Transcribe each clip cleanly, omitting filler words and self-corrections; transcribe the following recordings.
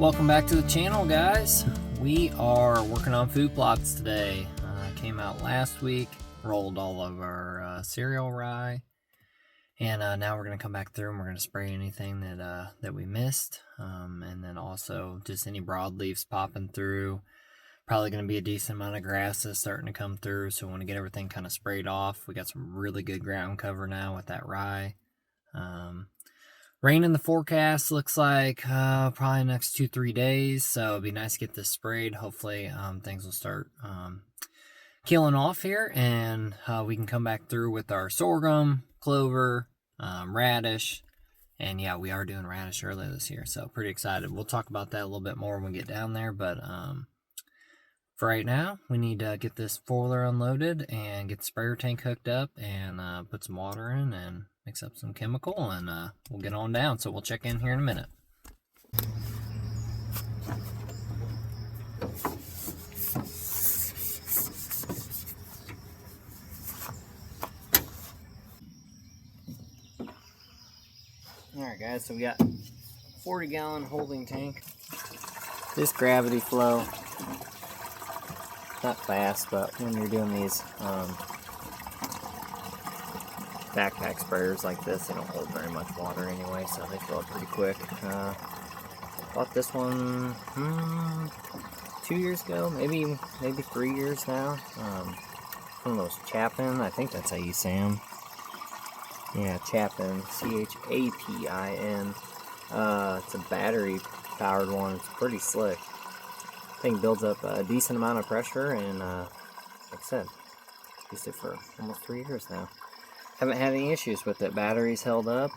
welcome back to the channel, guys. We are working on food plots today. Came out last week, rolled all of our cereal rye, and now we're going to come back through and we're going to spray anything that we missed, and then also just any broadleaves popping through. Probably going to be a decent amount of grasses starting to come through, so we want to get everything kind of sprayed off. We got some really good ground cover now with that rye. Rain in the forecast looks like probably next 2-3 days, so it'd be nice to get this sprayed. Hopefully things will start killing off here, and we can come back through with our sorghum, clover, radish, and yeah, we are doing radish early this year, so pretty excited. We'll talk about that a little bit more when we get down there, but for right now, we need to get this four-wheeler unloaded and get the sprayer tank hooked up and put some water in and mix up some chemical, and we'll get on down. So we'll check in here in a minute. Alright guys, so we got 40-gallon holding tank. This gravity flow, not fast, but when you're doing these backpack sprayers like this, they don't hold very much water anyway, so they fill up pretty quick. Bought this one 2 years ago, maybe 3 years now. One of those Chapin, I think that's how you say them. Yeah, Chapin, C-H-A-P-I-N. It's a battery powered one. It's pretty slick. Thing builds up a decent amount of pressure, and like I said, used it for almost 3 years now. Haven't had any issues with it. Batteries held up.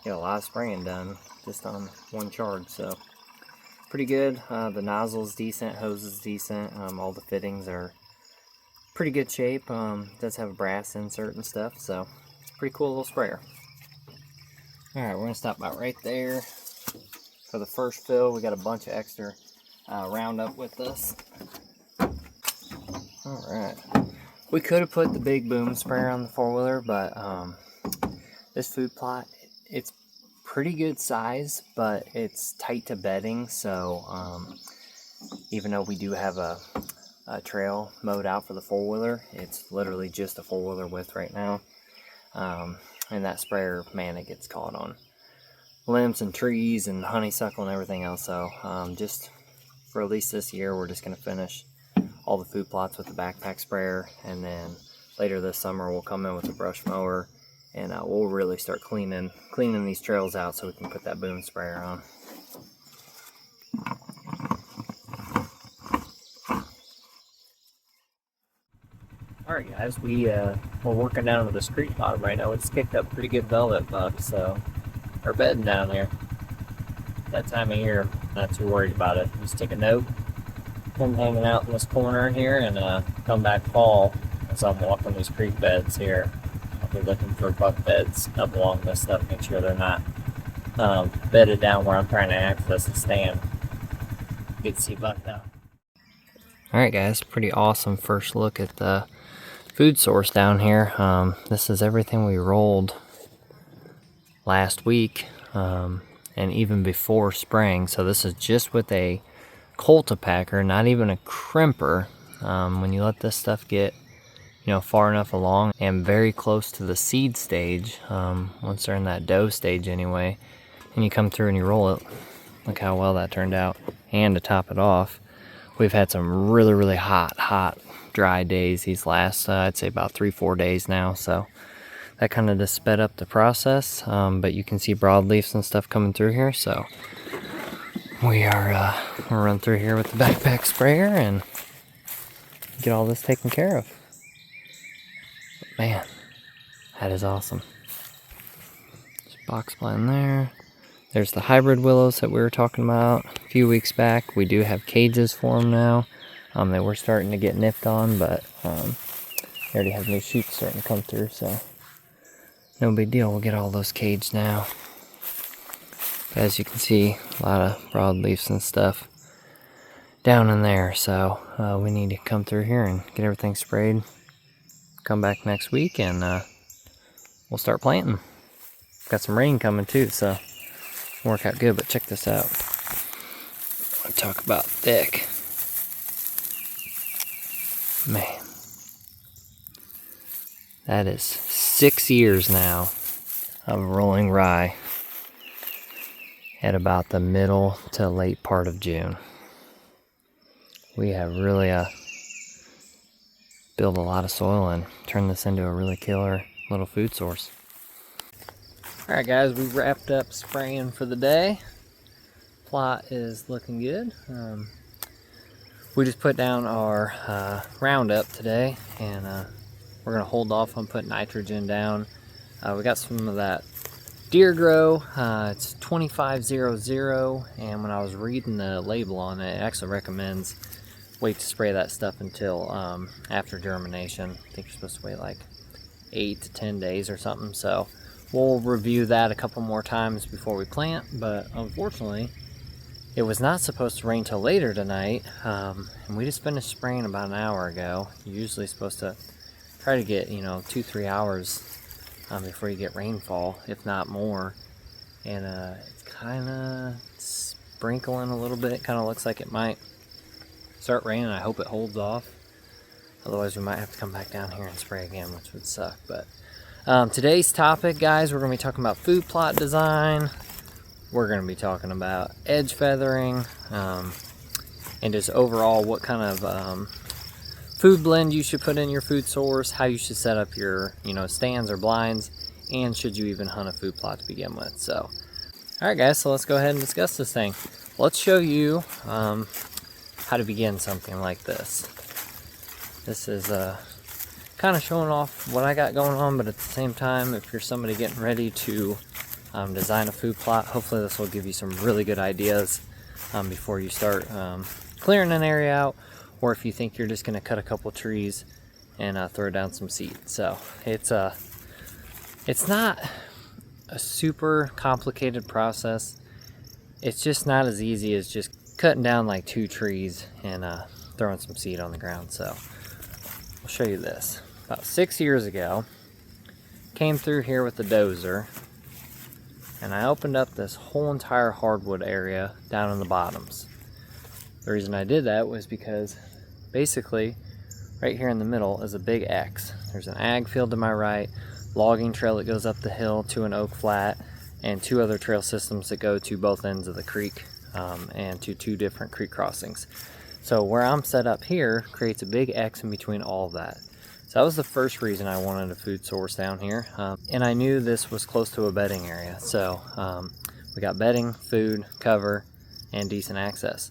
Get a lot of spraying done just on one charge, so pretty good. The nozzle's decent, hose is decent. All the fittings are pretty good shape. Does have a brass insert and stuff, so it's a pretty cool little sprayer. Alright, we're gonna stop about right there for the first fill. We got a bunch of extra Roundup with us. Alright. We could have put the big boom sprayer on the four-wheeler, but this food plot, it's pretty good size, but it's tight to bedding, so even though we do have a trail mowed out for the four-wheeler, it's literally just a four-wheeler width right now. And that sprayer, man, it gets caught on limbs and trees and honeysuckle and everything else, so just for at least this year, we're just going to finish all the food plots with the backpack sprayer, and then later this summer we'll come in with a brush mower, and we'll really start cleaning these trails out so we can put that boom sprayer on. Alright guys, we're working down to this creek bottom right now. It's kicked up pretty good velvet buck, so we're bedding down there. That time of year, not too worried about it. Just take a note. I'm hanging out in this corner here, and come back fall as I'm walking these creek beds here. I'll be looking for buck beds up along this stuff, make sure they're not bedded down where I'm trying to access the stand. Good to see buck now. Alright guys, pretty awesome first look at the food source down here. This is everything we rolled last week, and even before spraying. So this is just with a cultipacker, not even a crimper. When you let this stuff get, far enough along and very close to the seed stage, once they're in that dough stage anyway, and you come through and you roll it, look how well that turned out. And to top it off, we've had some really hot dry days these last I'd say about 3-4 days now, so that kind of just sped up the process. But you can see broadleaves and stuff coming through here, so we are we'll run through here with the backpack sprayer and get all this taken care of. But man, that is awesome. There's a box plant there. There's the hybrid willows that we were talking about a few weeks back. We do have cages for them now. They were starting to get nipped on, but they already have new shoots starting to come through, so no big deal. We'll get all those caged now. As you can see, a lot of broadleaves and stuff down in there, so we need to come through here and get everything sprayed. Come back next week and we'll start planting. Got some rain coming too, so it'll work out good. But check this out. Talk about thick. Man. That is 6 years now of rolling rye at about the middle to late part of June. We have really built a lot of soil and turned this into a really killer little food source. Alright guys, we wrapped up spraying for the day. Plot is looking good. We just put down our Roundup today, and we're going to hold off on putting nitrogen down. We got some of that Deer Grow. It's 2500, and when I was reading the label on it, it actually recommends wait to spray that stuff until after germination. I think you're supposed to wait like 8 to 10 days or something. So we'll review that a couple more times before we plant, but unfortunately it was not supposed to rain till later tonight, and we just finished spraying about an hour ago. You're usually supposed to try to get 2-3 hours before you get rainfall, if not more. And it's kind of sprinkling a little bit. Kind of looks like it might start raining. I hope it holds off, otherwise we might have to come back down here and spray again, which would suck. But today's topic, guys, we're going to be talking about food plot design. We're going to be talking about edge feathering, and just overall what kind of food blend you should put in your food source, how you should set up your stands or blinds, and should you even hunt a food plot to begin with. So alright guys, so let's go ahead and discuss this thing. Let's show you how to begin something like this. This is kind of showing off what I got going on, but at the same time, if you're somebody getting ready to design a food plot, hopefully this will give you some really good ideas before you start clearing an area out, or if you think you're just going to cut a couple trees and throw down some seed. So it's not a super complicated process. It's just not as easy as just cutting down like 2 trees and throwing some seed on the ground. So I'll show you this. About 6 years ago, came through here with the dozer, and I opened up this whole entire hardwood area down in the bottoms. The reason I did that was because basically right here in the middle is a big X. There's an ag field to my right, logging trail that goes up the hill to an oak flat, and 2 other trail systems that go to both ends of the creek and to 2 different creek crossings. So where I'm set up here creates a big X in between all of that. So that was the first reason I wanted a food source down here, and I knew this was close to a bedding area. So we got bedding, food, cover, and decent access.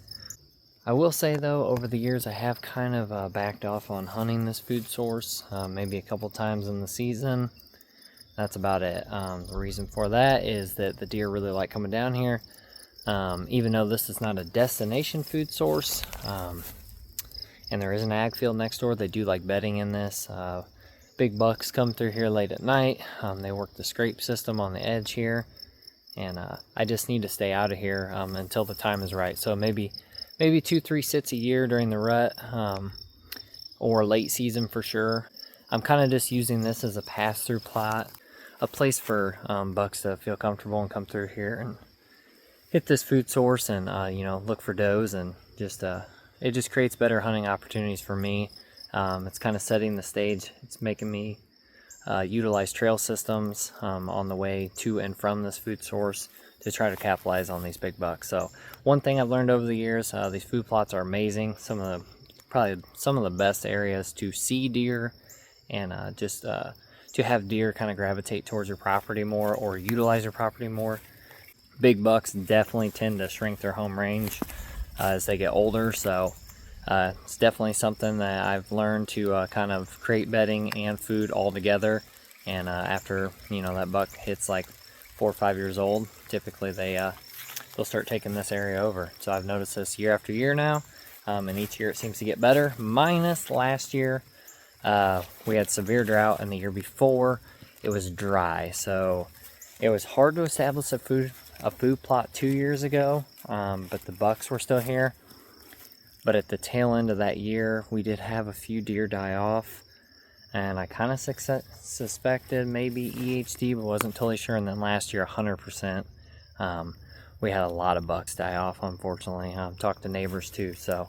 I will say though, over the years I have kind of backed off on hunting this food source, maybe a couple times in the season. That's about it. The reason for that is that the deer really like coming down here, even though this is not a destination food source. And there is an ag field next door. They do like bedding in this. Big bucks come through here late at night. They work the scrape system on the edge here, and I just need to stay out of here until the time is right. So maybe 2-3 sits a year during the rut, or late season for sure. I'm kind of just using this as a pass-through plot, a place for bucks to feel comfortable and come through here and hit this food source and look for does, and just it just creates better hunting opportunities for me. It's kind of setting the stage. It's making me utilize trail systems on the way to and from this food source to try to capitalize on these big bucks. So one thing I've learned over the years, these food plots are amazing. Probably some of the best areas to see deer, and just to have deer kind of gravitate towards your property more or utilize your property more. Big bucks definitely tend to shrink their home range as they get older, so it's definitely something that I've learned to kind of create bedding and food all together. And after that buck hits like 4 or 5 years old, typically they'll start taking this area over. So I've noticed this year after year now, and each year it seems to get better, minus last year. We had severe drought, and the year before it was dry, so it was hard to establish a food plot 2 years ago, but the bucks were still here. But at the tail end of that year, we did have a few deer die off, and I kind of suspected maybe EHD, but wasn't totally sure. And then last year, 100%. we had a lot of bucks die off, unfortunately. Talked to neighbors too. So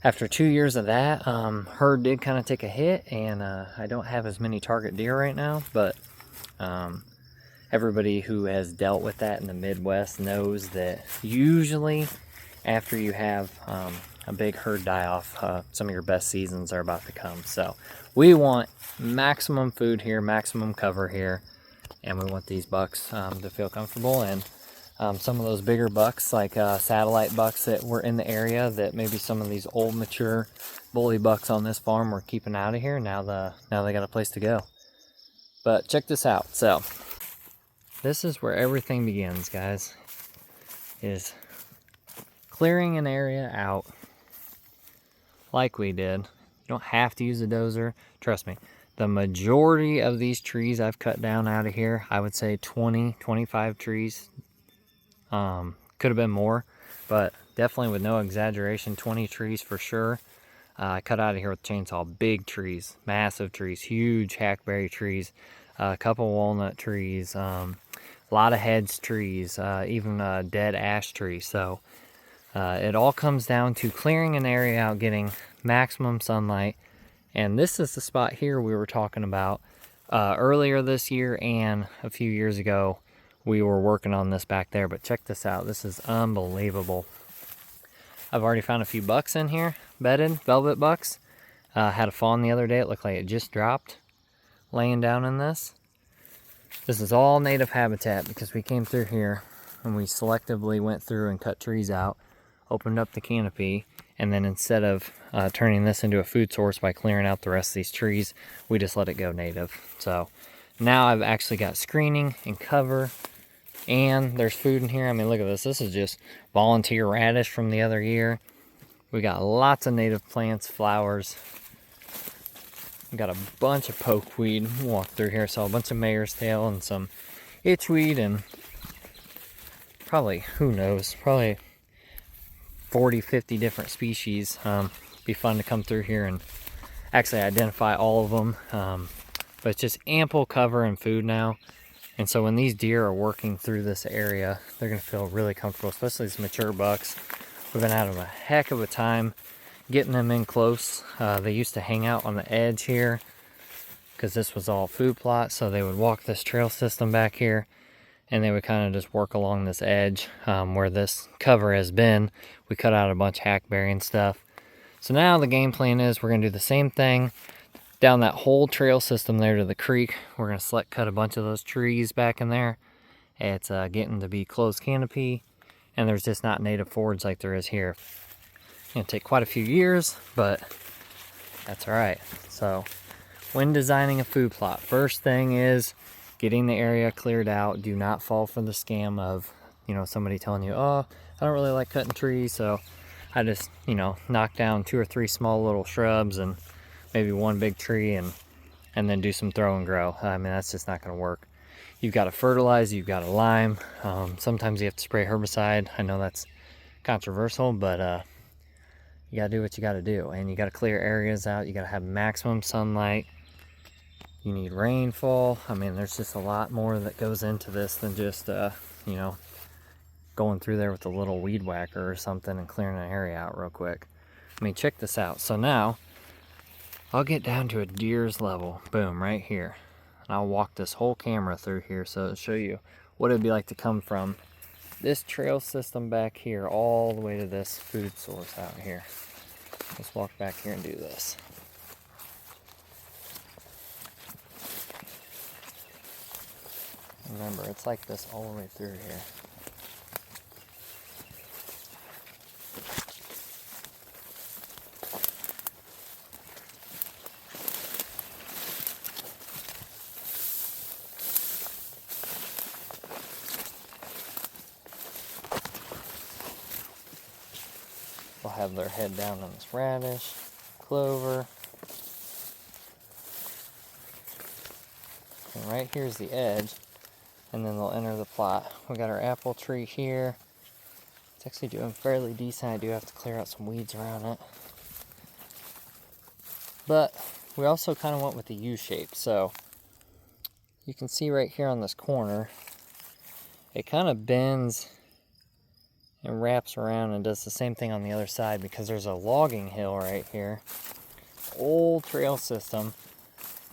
after 2 years of that, herd did kind of take a hit, and I don't have as many target deer right now, but everybody who has dealt with that in the Midwest knows that usually after you have a big herd die off, some of your best seasons are about to come. So we want maximum food here, maximum cover here, and we want these bucks to feel comfortable. And some of those bigger bucks, like satellite bucks that were in the area, that maybe some of these old mature bully bucks on this farm were keeping out of here, now they got a place to go. But check this out. So this is where everything begins, guys, is clearing an area out like we did. You don't have to use a dozer. Trust me, the majority of these trees I've cut down out of here, I would say 20, 25 trees. Could have been more, but definitely, with no exaggeration, 20 trees for sure. I cut out of here with chainsaw. Big trees, massive trees, huge hackberry trees, a couple walnut trees, a lot of heads trees, even dead ash trees. So it all comes down to clearing an area out, getting maximum sunlight. And this is the spot here we were talking about earlier this year, and a few years ago we were working on this back there. But check this out. This is unbelievable. I've already found a few bucks in here, bedded, velvet bucks. Had a fawn the other day. It looked like it just dropped, laying down in this. This is all native habitat because we came through here and we selectively went through and cut trees out, opened up the canopy, and then instead of turning this into a food source by clearing out the rest of these trees, we just let it go native. So now I've actually got screening and cover, and there's food in here. I mean, look at this. This is just volunteer radish from the other year. We got lots of native plants, flowers. We got a bunch of pokeweed. We'll walk through here. So a bunch of mare's tail and some itchweed, and probably, who knows, probably 40, 50 different species. Be fun to come through here and actually identify all of them. But it's just ample cover and food now. And so when these deer are working through this area, they're going to feel really comfortable, especially these mature bucks. We've been having a heck of a time getting them in close. They used to hang out on the edge here because this was all food plot. So they would walk this trail system back here, and they would kind of just work along this edge where this cover has been. We cut out a bunch of hackberry and stuff. So now the game plan is we're going to do the same thing down that whole trail system there to the creek. We're going to select cut a bunch of those trees back in there. It's getting to be closed canopy, and there's just not native forage like there is here. It's going to take quite a few years, but that's all right. So when designing a food plot, first thing is getting the area cleared out. Do not fall for the scam of, somebody telling you, oh, I don't really like cutting trees, so I just, knock down 2 or 3 small little shrubs and maybe one big tree and then do some throw and grow. I mean, that's just not going to work. You've got to fertilize, you've got to lime. Sometimes you have to spray herbicide. I know that's controversial, but you got to do what you got to do. And you got to clear areas out. You got to have maximum sunlight. You need rainfall. I mean, there's just a lot more that goes into this than just, going through there with a little weed whacker or something and clearing an area out real quick. I mean, check this out. So now I'll get down to a deer's level, boom, right here. And I'll walk this whole camera through here so it'll show you what it'd be like to come from this trail system back here all the way to this food source out here. Let's walk back here and do this. Remember, it's like this all the way through here. They'll have their head down on this radish, clover. And right here's the edge, and then they'll enter the plot. We got our apple tree here. It's actually doing fairly decent. I do have to clear out some weeds around it. But we also kind of went with the U shape. So you can see right here on this corner, it kind of bends and wraps around and does the same thing on the other side, because there's a logging hill right here. Old trail system,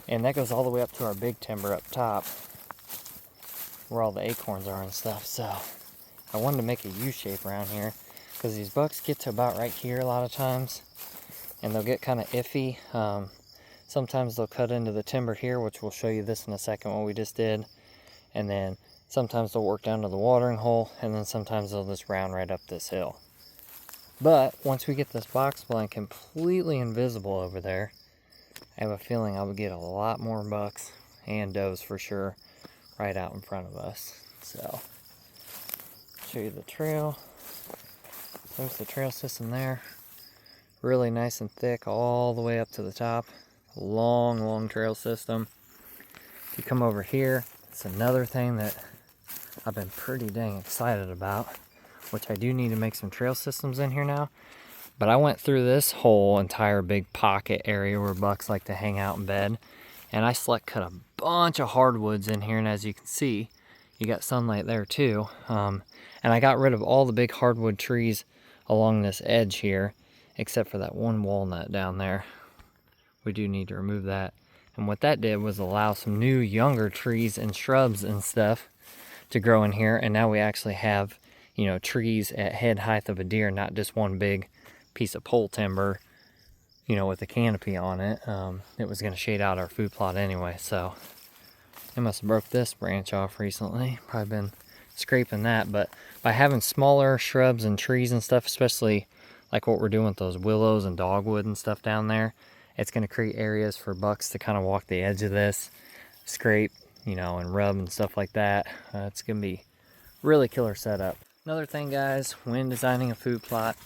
and that goes all the way up to our big timber up top where all the acorns are and stuff. So I wanted to make a U-shape around here because these bucks get to about right here a lot of times, and they'll get kind of iffy. Sometimes they'll cut into the timber here, which we'll show you this in a second, what we just did. And then sometimes they'll work down to the watering hole, and then sometimes they'll just round right up this hill. But once we get this box blind completely invisible over there, I have a feeling I would get a lot more bucks and does for sure right out in front of us. So, show you the trail. There's the trail system there. Really nice and thick all the way up to the top. Long, long trail system. If you come over here, it's another thing that I've been pretty dang excited about, which I do need to make some trail systems in here now. But I went through this whole entire big pocket area where bucks like to hang out in bed, and I select cut a bunch of hardwoods in here, and as you can see, you got sunlight there too. And I got rid of all the big hardwood trees along this edge here, except for that one walnut down there. We do need to remove that. And what that did was allow some new younger trees and shrubs and stuff to grow in here. And now we actually have, you know, trees at head height of a deer, not just one big piece of pole timber, you know, with a canopy on it. It was going to shade out our food plot anyway. So I must have broke this branch off recently. Probably been scraping that. But by having smaller shrubs and trees and stuff, especially like what we're doing with those willows and dogwood and stuff down there, it's going to create areas for bucks to kind of walk the edge of this, scrape, you know, and rub and stuff like that. It's going to be really killer setup. Another thing, guys, when designing a food plot,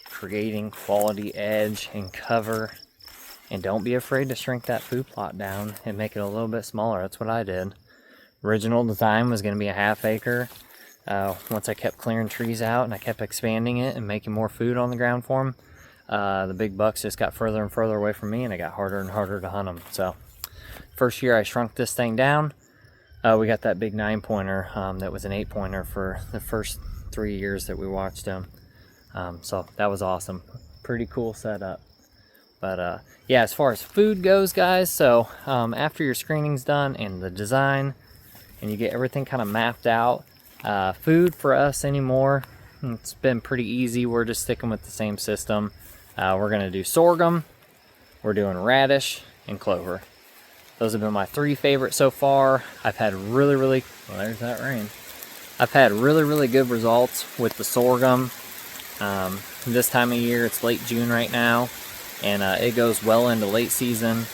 creating quality edge and cover, and don't be afraid to shrink that food plot down and make it a little bit smaller. That's what I did. Original design was going to be a ½ acre. Once I kept clearing trees out and I kept expanding it and making more food on the ground for them, the big bucks just got further and further away from me, and it got harder and harder to hunt them. So first year I shrunk this thing down, we got that big 9-pointer that was an 8-pointer for the first 3 years that we watched him. So that was awesome. Pretty cool setup. But yeah, as far as food goes, guys, so after your screening's done and the design and you get everything kind of mapped out, food for us anymore, it's been pretty easy. We're just sticking with the same system. We're going to do sorghum, we're doing radish, and clover. Those have been my 3 favorites so far. I've had well, there's that rain. I've had really good results with the sorghum. This time of year, it's late June right now, and it goes well into late season.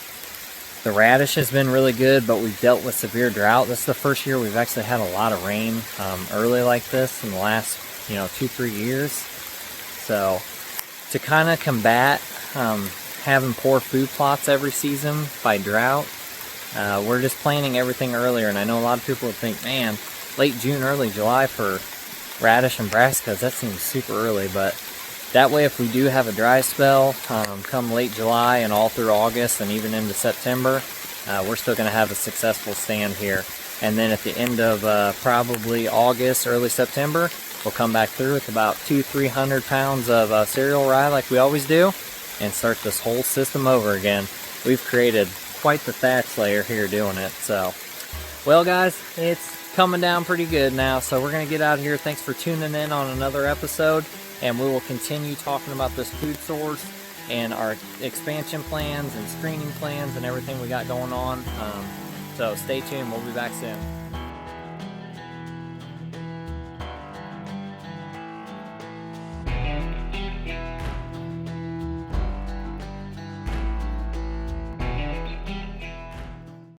The radish has been really good, but we've dealt with severe drought. This is the first year we've actually had a lot of rain early like this in the last, 2-3 years. So to kind of combat having poor food plots every season by drought, we're just planting everything earlier. And I know a lot of people would think, man, late June, early July for radish and brassicas, that seems super early. But that way, if we do have a dry spell come late July and all through August and even into September, we're still going to have a successful stand here. And then at the end of probably August, early September, we'll come back through with about 200-300 pounds of cereal rye like we always do, and start this whole system over again. We've created quite the thatch layer here doing it. So, well, guys, it's coming down pretty good now, so we're going to get out of here. Thanks for tuning in on another episode, and we will continue talking about this food source and our expansion plans and screening plans and everything we got going on. So stay tuned. We'll be back soon.